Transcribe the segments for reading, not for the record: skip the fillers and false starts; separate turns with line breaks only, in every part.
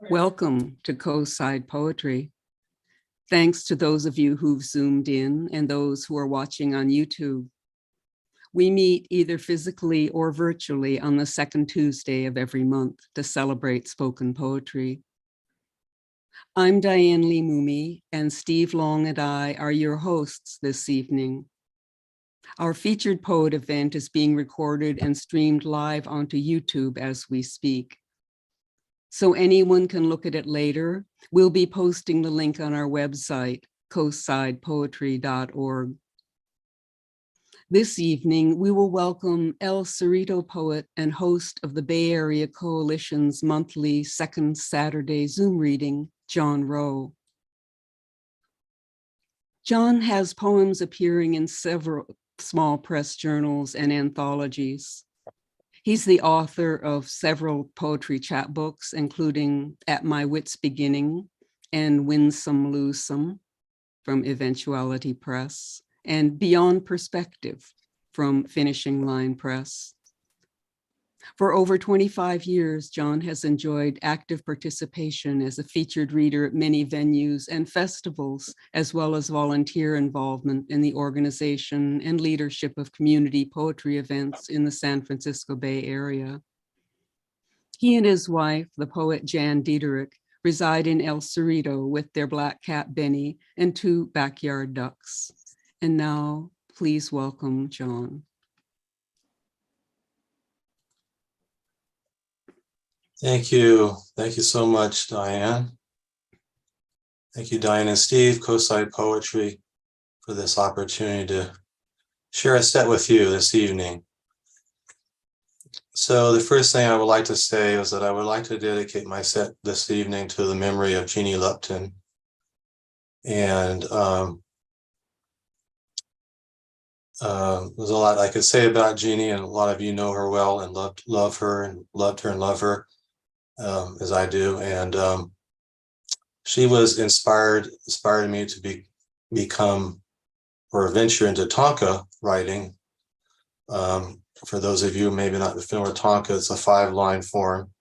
Welcome to Coastside Poetry. Thanks to those of you who've zoomed in and those who are watching on YouTube. We meet either physically or virtually on the second Tuesday of every month to celebrate spoken poetry. I'm Diane Lee Mumi, and Steve Long and I are your hosts this evening. Our featured poet event is being recorded and streamed live onto YouTube as we speak. So anyone can look at it later. We'll be posting the link on our website, coastsidepoetry.org. This evening, we will welcome El Cerrito poet and host of the Bay Area Coalition's monthly second Saturday Zoom reading, John Rowe. John has poems appearing in several small press journals and anthologies. He's the author of several poetry chapbooks, including At My Wit's Beginning and Win Some, Lose Some from Eventuality Press, and Beyond Perspective from Finishing Line Press. For over 25 years, John has enjoyed active participation as a featured reader at many venues and festivals, as well as volunteer involvement in the organization and leadership of community poetry events in the San Francisco Bay Area. He and his wife, the poet Jan Diederich, reside in El Cerrito with their black cat Benny and 2 backyard ducks. And now, please welcome John.
Thank you. Thank you so much, Diane. Thank you, Diane and Steve, Coastside Poetry, for this opportunity to share a set with you this evening. So the first thing I would like to say is that I would like to dedicate my set this evening to the memory of Jeannie Lupton. And there's a lot I could say about Jeannie, and a lot of you know her well and loved her and love her. As I do, and she was inspired me to become or venture into Tonka writing. For those of you maybe not familiar with Tonka, it's a 5-line form.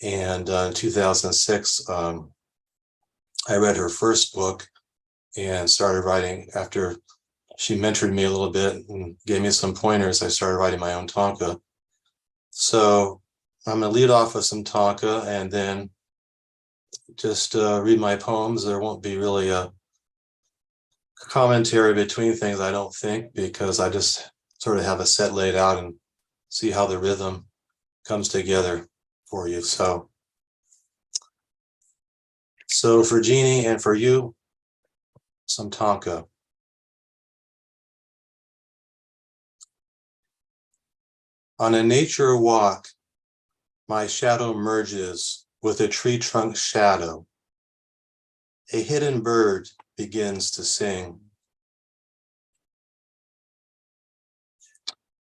And in 2006, I read her first book and started writing. After she mentored me a little bit and gave me some pointers, I started writing my own Tonka. So I'm going to lead off with some Tonka and then just read my poems. There won't be really a commentary between things, I don't think, because I just sort of have a set laid out and see how the rhythm comes together for you. So for Jeannie and for you, some Tonka. On a nature walk, my shadow merges with a tree trunk shadow. A hidden bird begins to sing.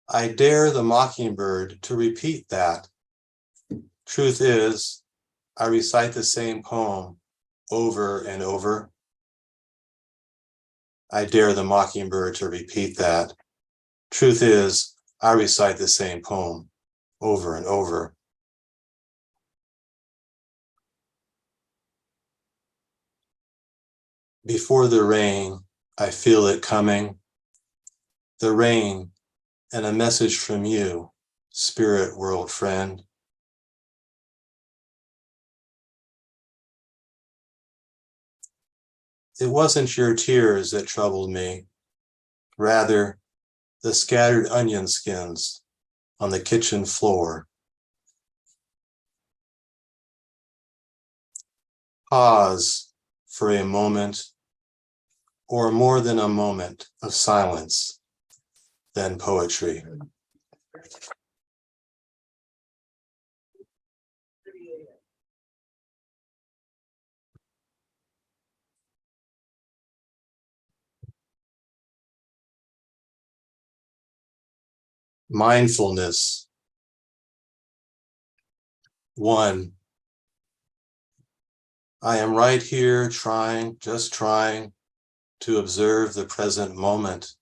I dare the mockingbird to repeat that. Truth is, I recite the same poem over and over. I dare the mockingbird to repeat that. Truth is, I recite the same poem over and over. Before the rain, I feel it coming. The rain and a message from you, spirit world friend. It wasn't your tears that troubled me, rather the scattered onion skins on the kitchen floor. Pause for a moment or more than a moment of silence, then poetry. Mindfulness. 1. I am right here just trying to observe the present moment.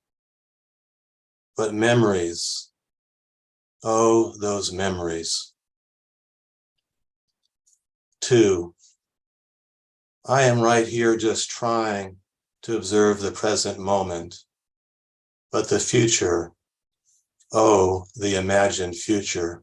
But memories, oh, those memories. 2. I am right here just trying to observe the present moment, but the future, oh, the imagined future.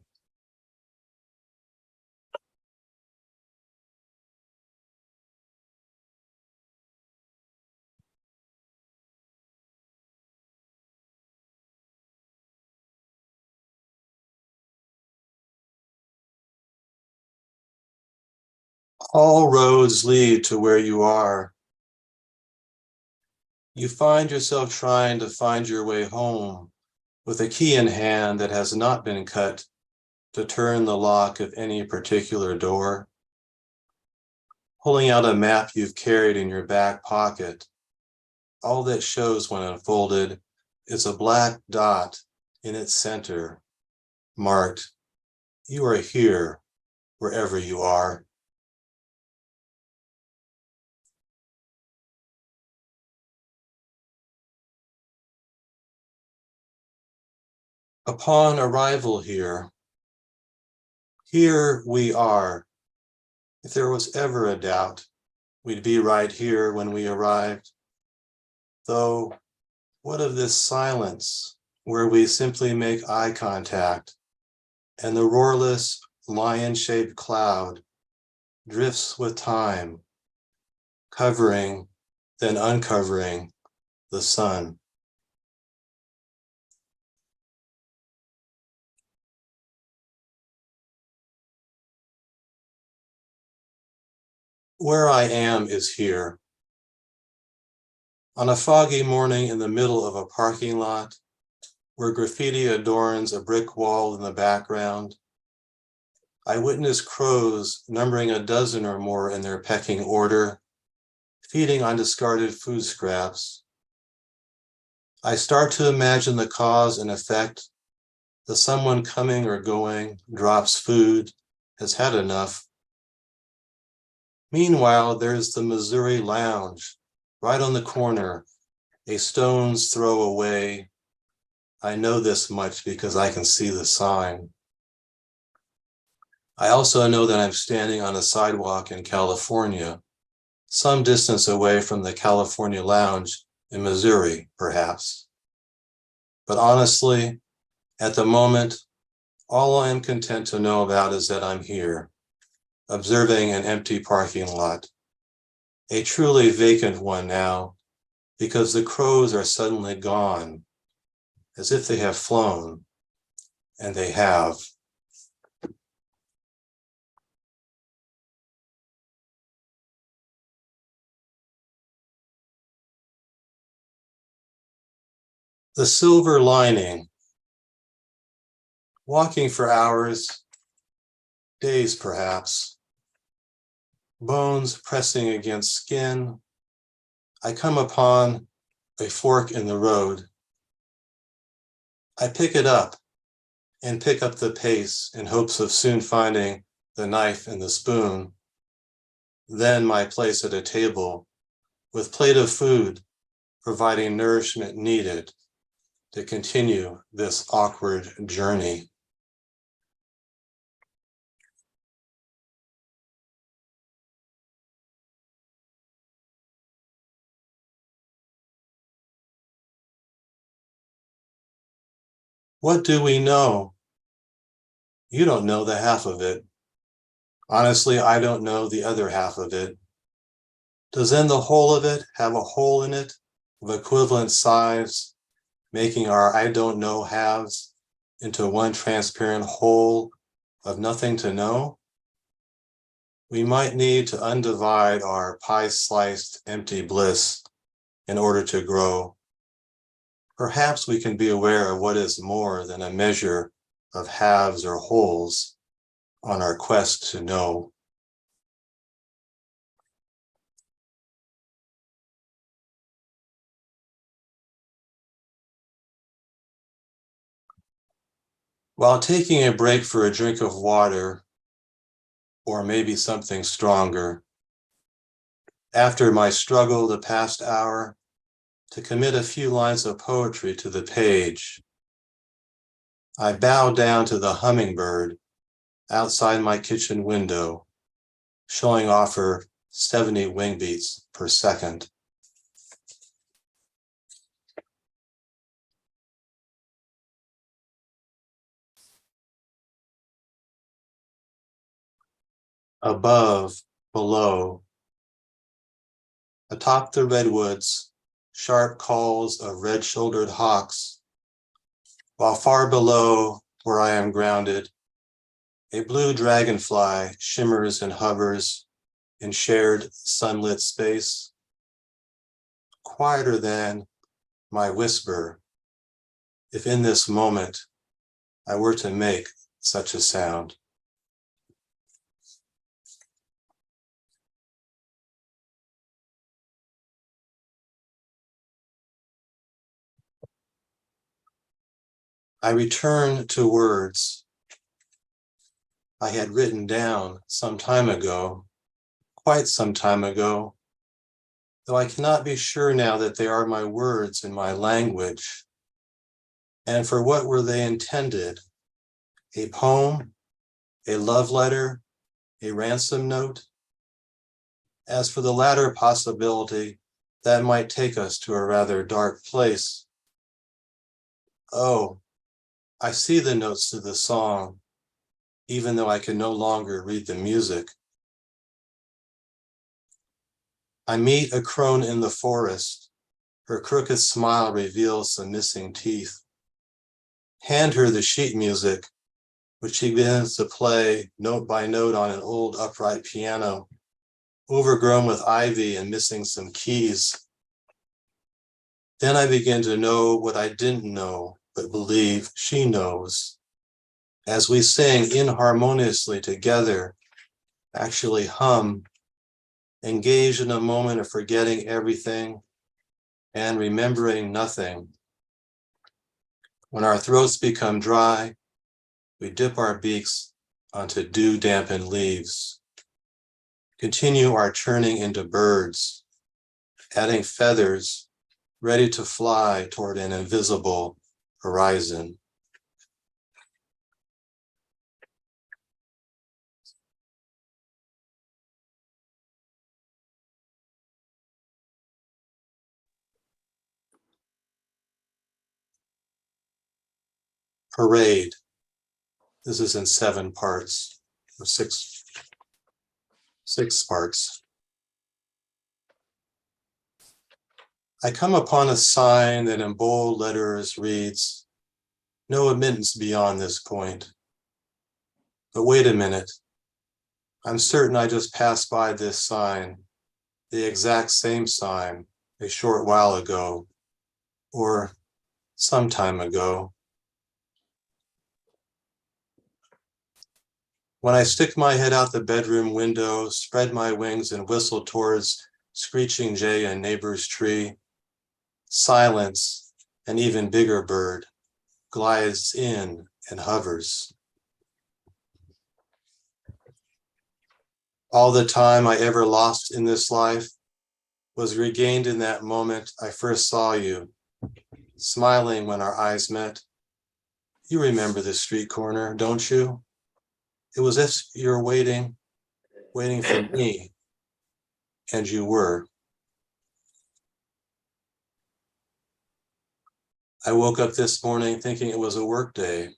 All roads lead to where you are. You find yourself trying to find your way home with a key in hand that has not been cut to turn the lock of any particular door. Pulling out a map you've carried in your back pocket, all that shows when unfolded is a black dot in its center, marked, "You are here, wherever you are." Upon arrival here we are. If there was ever a doubt, we'd be right here when we arrived. Though, what of this silence where we simply make eye contact and the roarless lion-shaped cloud drifts with time, covering, then uncovering the sun? Where I am is here. On a foggy morning in the middle of a parking lot, where graffiti adorns a brick wall in the background, I witness crows numbering a dozen or more in their pecking order, feeding on discarded food scraps. I start to imagine the cause and effect. The someone coming or going drops food, has had enough. Meanwhile, there's the Missouri Lounge, right on the corner, a stone's throw away. I know this much because I can see the sign. I also know that I'm standing on a sidewalk in California, some distance away from the California Lounge in Missouri, perhaps. But honestly, at the moment, all I am content to know about is that I'm here, observing an empty parking lot, a truly vacant one now, because the crows are suddenly gone, as if they have flown, and they have. The silver lining. Walking for hours, days perhaps, bones pressing against skin, I come upon a fork in the road. I pick it up and pick up the pace in hopes of soon finding the knife and the spoon. Then my place at a table with plate of food providing nourishment needed to continue this awkward journey. What do we know? You don't know the half of it. Honestly, I don't know the other half of it. Does then the whole of it have a hole in it of equivalent size, making our I don't know halves into one transparent whole of nothing to know? We might need to undivide our pie-sliced empty bliss in order to grow. Perhaps we can be aware of what is more than a measure of halves or wholes on our quest to know. While taking a break for a drink of water, or maybe something stronger, after my struggle the past hour to commit a few lines of poetry to the page, I bow down to the hummingbird outside my kitchen window, showing off her 70 wing beats per second. Above, below, atop the redwoods, sharp calls of red-shouldered hawks, while far below, where I am grounded, a blue dragonfly shimmers and hovers in shared sunlit space, quieter than my whisper, if in this moment I were to make such a sound. I return to words I had written down some time ago, quite some time ago, though I cannot be sure now that they are my words in my language. And for what were they intended? A poem, a love letter, a ransom note? As for the latter possibility, that might take us to a rather dark place. Oh, I see the notes to the song, even though I can no longer read the music. I meet a crone in the forest. Her crooked smile reveals some missing teeth. Hand her the sheet music, which she begins to play note by note on an old upright piano, overgrown with ivy and missing some keys. Then I begin to know what I didn't know, but believe she knows. As we sing inharmoniously together, actually hum, engage in a moment of forgetting everything and remembering nothing. When our throats become dry, we dip our beaks onto dew-dampened leaves. Continue our turning into birds, adding feathers, ready to fly toward an invisible horizon. Parade. This is in 7 parts, or six parts. I come upon a sign that in bold letters reads, "No admittance beyond this point." But wait a minute. I'm certain I just passed by this sign, the exact same sign, a short while ago, or some time ago. When I stick my head out the bedroom window, spread my wings and whistle towards screeching jay and neighbor's tree, silence, an even bigger bird, glides in and hovers. All the time I ever lost in this life was regained in that moment I first saw you, smiling when our eyes met. You remember the street corner, don't you? It was as if you're waiting for me, and you were. I woke up this morning thinking it was a work day,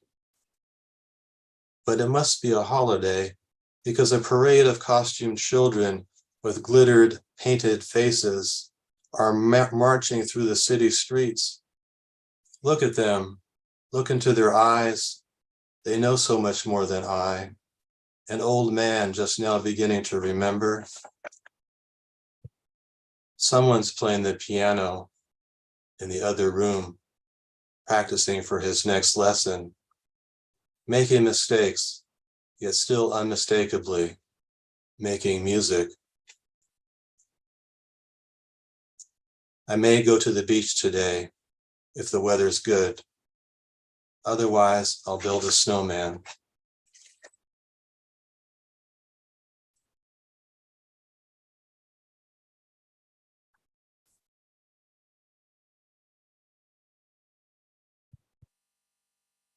but it must be a holiday because a parade of costumed children with glittered, painted faces are marching through the city streets. Look at them. Look into their eyes. They know so much more than I. An old man just now beginning to remember. Someone's playing the piano in the other room, practicing for his next lesson, making mistakes, yet still unmistakably making music. I may go to the beach today if the weather's good. Otherwise, I'll build a snowman.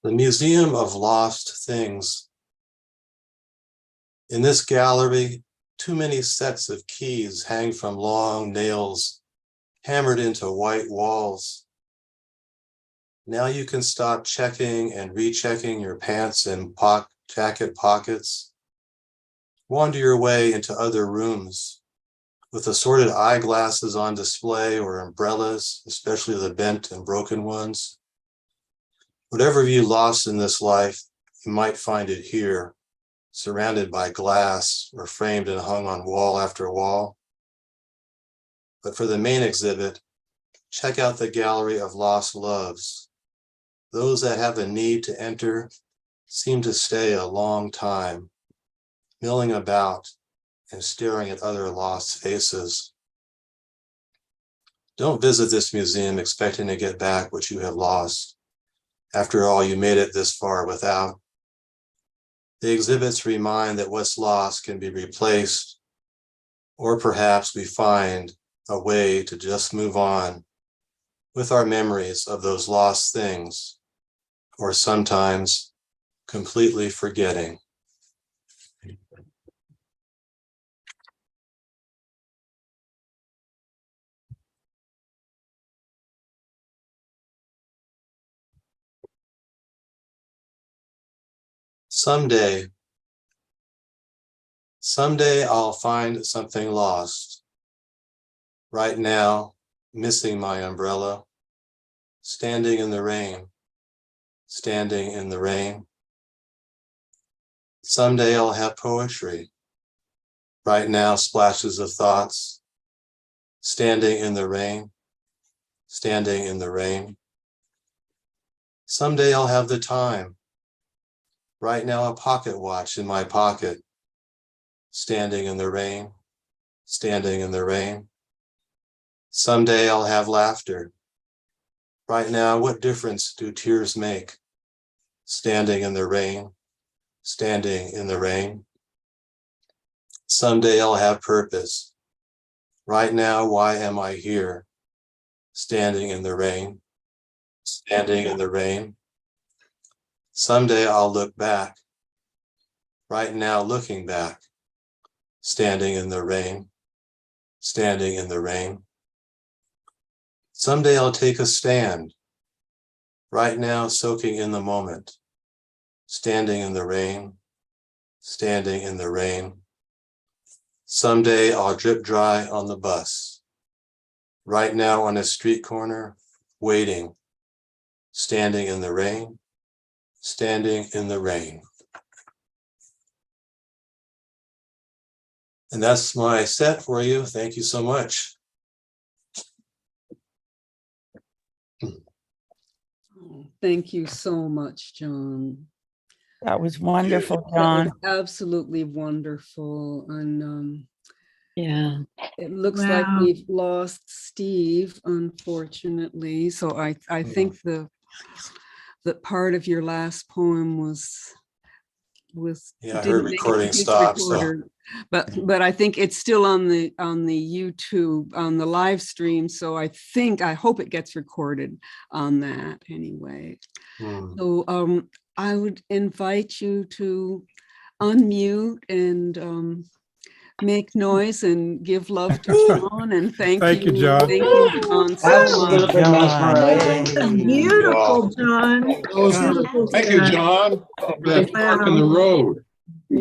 The Museum of Lost Things. In this gallery, too many sets of keys hang from long nails hammered into white walls. Now you can stop checking and rechecking your pants and jacket pockets. Wander your way into other rooms with assorted eyeglasses on display or umbrellas, especially the bent and broken ones. Whatever you lost in this life, you might find it here, surrounded by glass or framed and hung on wall after wall. But for the main exhibit, check out the gallery of lost loves. Those that have a need to enter seem to stay a long time, milling about and staring at other lost faces. Don't visit this museum expecting to get back what you have lost. After all, you made it this far without. The exhibits remind that what's lost can be replaced, or perhaps we find a way to just move on with our memories of those lost things, or sometimes completely forgetting. Someday I'll find something lost. Right now, missing my umbrella, standing in the rain, standing in the rain. Someday I'll have poetry. Right now, splashes of thoughts, standing in the rain, standing in the rain. Someday I'll have the time. Right now, a pocket watch in my pocket, standing in the rain, standing in the rain. Someday I'll have laughter. Right now, what difference do tears make? Standing in the rain, standing in the rain. Someday I'll have purpose. Right now, why am I here? Standing in the rain, standing in the rain. Someday I'll look back. Right now, looking back, standing in the rain, standing in the rain. Someday I'll take a stand. Right now, soaking in the moment, standing in the rain, standing in the rain. Someday I'll drip dry on the bus. Right now on a street corner, waiting, standing in the rain, standing in the rain. And that's my set for you. Thank you so much.
Thank you so much, John.
That was wonderful,
That
John.
was absolutely wonderful. And
Yeah.
it looks like
Wow.
we've lost Steve, unfortunately. So I think that part of your last poem was
Yeah, I
didn't
heard
make it
recording
to his
stop, so.
recorder. But I think it's still on the YouTube, on the live stream. So I hope it gets recorded on that anyway. So I would invite you to unmute and make noise and give love to John, and thank
you,
you.
John.
Thank you, John, so much.
Absolutely mesmerizing. Beautiful, John. Beautiful
Thank you,
stuff.
John. That park in the road.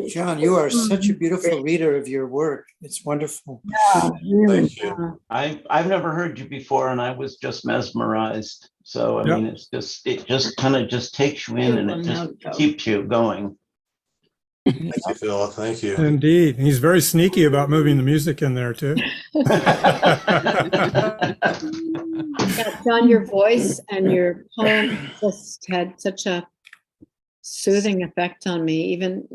John, you are such a beautiful reader of your work. It's wonderful.
Yeah, really.
Thank you.
I've never heard you before, and I was just mesmerized. So I
Yep.
mean, it just kind of just takes you in, and it just keeps you going.
Thank you, Phil. Thank you.
Indeed. He's very sneaky about moving the music in there too.
Yeah, John, your voice and your poem just had such a soothing effect on me. Even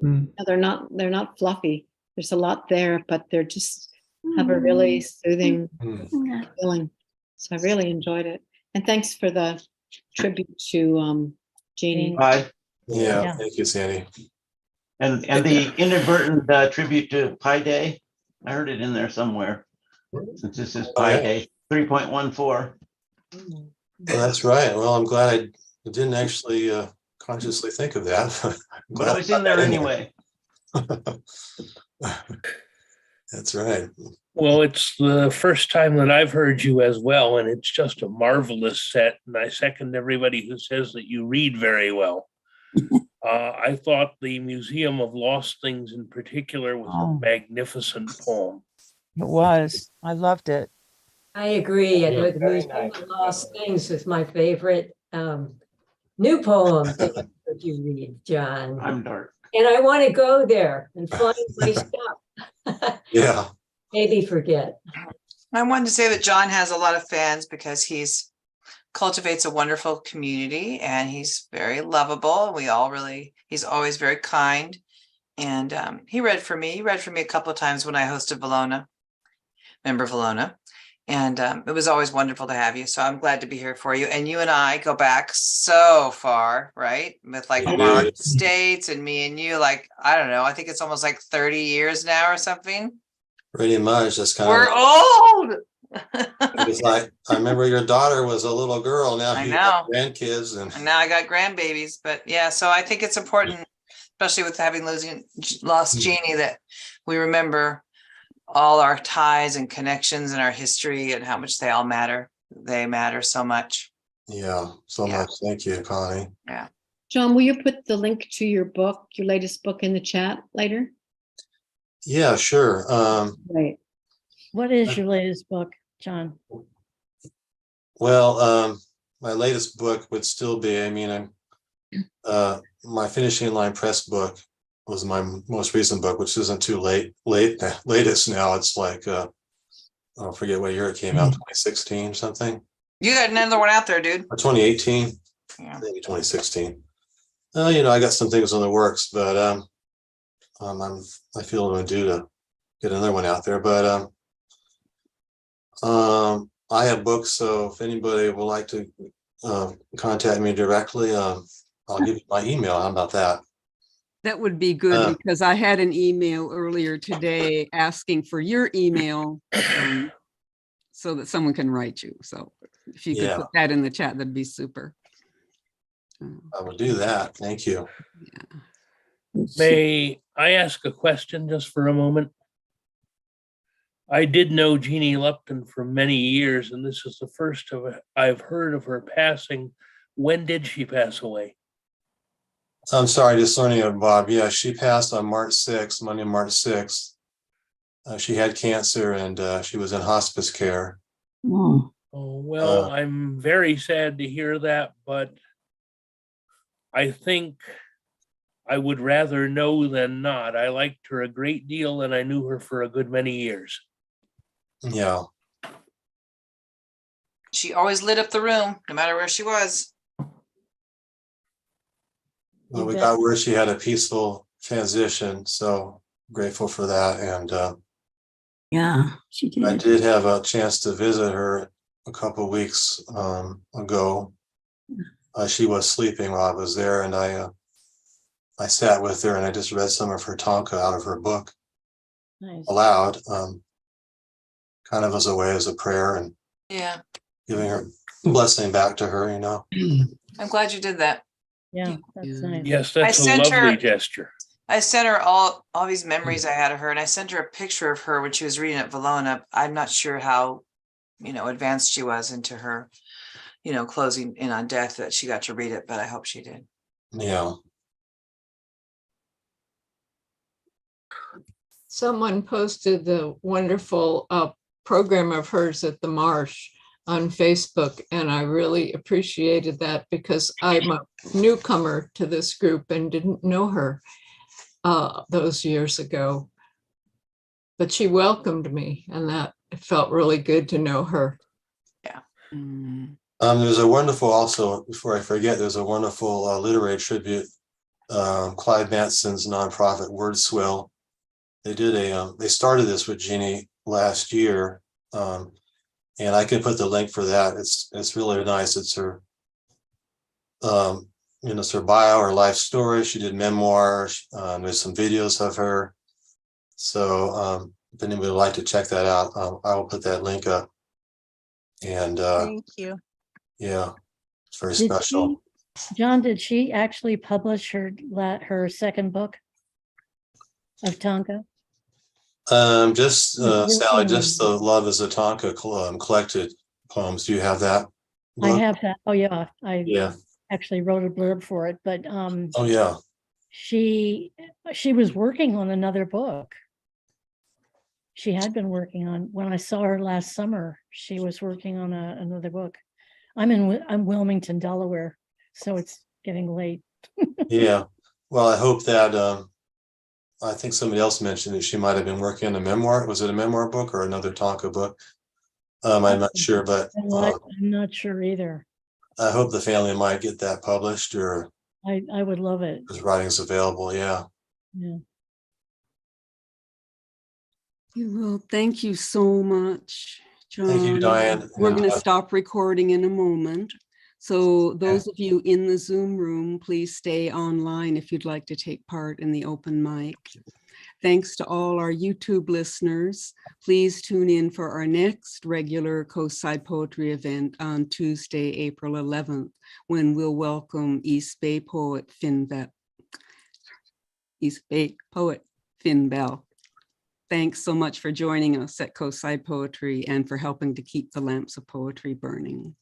they're not fluffy. There's a lot there, but they're just have a really soothing feeling. So I really enjoyed it. And thanks for the tribute to Jeannie.
Bye.
Yeah, thank you, Sandy.
And the inadvertent tribute to Pi Day, I heard it in there somewhere. Since this is Pi Day 3.14.
Well, that's right. Well, I'm glad I didn't actually consciously think of that.
But it was in there anyway.
That's right.
Well, it's the first time that I've heard you as well, and it's just a marvelous set. And I second everybody who says that you read very well. I thought the Museum of Lost Things in particular was
Oh.
a magnificent poem.
It was. I loved it.
I agree.
Yeah,
The Museum of Lost Things is my favorite new poem that you read, John.
I'm dark.
And I want to go there and find my stuff.
Yeah.
Maybe forget.
I wanted to say that John has a lot of fans because he's cultivates a wonderful community and he's very lovable. He's always very kind. And he read for me. He read for me a couple of times when I hosted Valona, member Valona. And it was always wonderful to have you. So I'm glad to be here for you. And you and I go back so far, right? With like Mark States and me and you, like, I don't know, I think it's almost like 30 years now or something.
Pretty much. That's kind
We're
of.
old.
It was like, I remember your daughter was a little girl. Now
I
you
know.
have grandkids.
And now I got grandbabies. But yeah, so I think it's important, especially with having lost Jeannie, that we remember all our ties and connections and our history and how much they all matter. They matter so much.
Yeah, so much. Thank you, Connie.
Yeah.
John, will you put the link to your book, your latest book, in the chat later?
Yeah, sure.
Right.
What is your latest book, John?
Well, my latest book would still be, I mean, my Finishing Line Press book was my most recent book, which isn't too latest now. It's like, I forget what year it came out, 2016 something.
You got another one out there, dude.
Or 2018,
Yeah.
maybe 2016. I got some things in the works, but I feel I'm due to get another one out there. But I have books, so if anybody would like to contact me directly, I'll give you my email. How about that?
That would be good because I had an email earlier today asking for your email so that someone can write you. So if you could put that in the chat, that'd be super.
I will do that. Thank you.
Yeah.
May I ask a question just for a moment? I did know Jeannie Lupton for many years, and this is the first I've heard of her passing. When did she pass away?
I'm sorry, just learning it, Bob. Yeah, she passed on March 6th, Monday, March 6th. She had cancer and she was in hospice care.
Oh,
Well, I'm very sad to hear that, but I think I would rather know than not. I liked her a great deal and I knew her for a good many years.
Yeah.
She always lit up the room, no matter where she was.
Well, we got where she had a peaceful transition, so grateful for that. And
Yeah, she
I
did.
did have a chance to visit her a couple of weeks ago. She was sleeping while I was there, and I sat with her and I just read some of her tanka out of her book
nice.
aloud, kind of as a way as a prayer and
Yeah.
giving her blessing back to her,
I'm glad you did that.
Yeah, that's nice.
Yes, that's
I
a
sent
lovely
her-
gesture.
I sent her all these memories I had of her, and I sent her a picture of her when she was reading at Valona. I'm not sure how, advanced she was into her, closing in on death that she got to read it, but I hope she did.
Yeah.
Someone posted the wonderful program of hers at the Marsh on Facebook, and I really appreciated that because I'm a newcomer to this group and didn't know her those years ago. But she welcomed me, and that it felt really good to know her.
Yeah.
There's a wonderful, also, before I forget, there's a wonderful literary tribute. Clive Manson's nonprofit Wordswell. They started this with Jeannie last year. And I can put the link for that. It's really nice. It's her, it's her bio, her life story. She did memoirs. There's some videos of her. So if anybody would like to check that out, I will put that link up. And
Thank you.
Yeah, it's very
Did
special.
John, did she actually publish her second book of tanka?
Just Sally, just the Love is a Tonka collected poems. Do you have that
I
book?
have that. Oh, yeah. I
Yeah.
actually wrote a blurb for it, but
Oh, yeah.
she was working on another book. She had been working on, when I saw her last summer, she was working on another book. I'm Wilmington, Delaware, so it's getting late.
Yeah. Well, I hope that I think somebody else mentioned that she might have been working on a memoir. Was it a memoir book or another Tonka book? I'm not sure, but
I'm not sure either.
I hope the family might get that published or
I would love it.
his writing's available. Yeah.
Yeah.
Well, thank you so much, John.
Thank you, Diane.
We're
And,
going to stop recording in a moment. So those of you in the Zoom room, please stay online if you'd like to take part in the open mic. Thanks to all our YouTube listeners. Please tune in for our next regular Coastside Poetry event on Tuesday, April 11th, when we'll welcome East Bay poet Finn Bell. Thanks so much for joining us at Coastside Poetry and for helping to keep the lamps of poetry burning.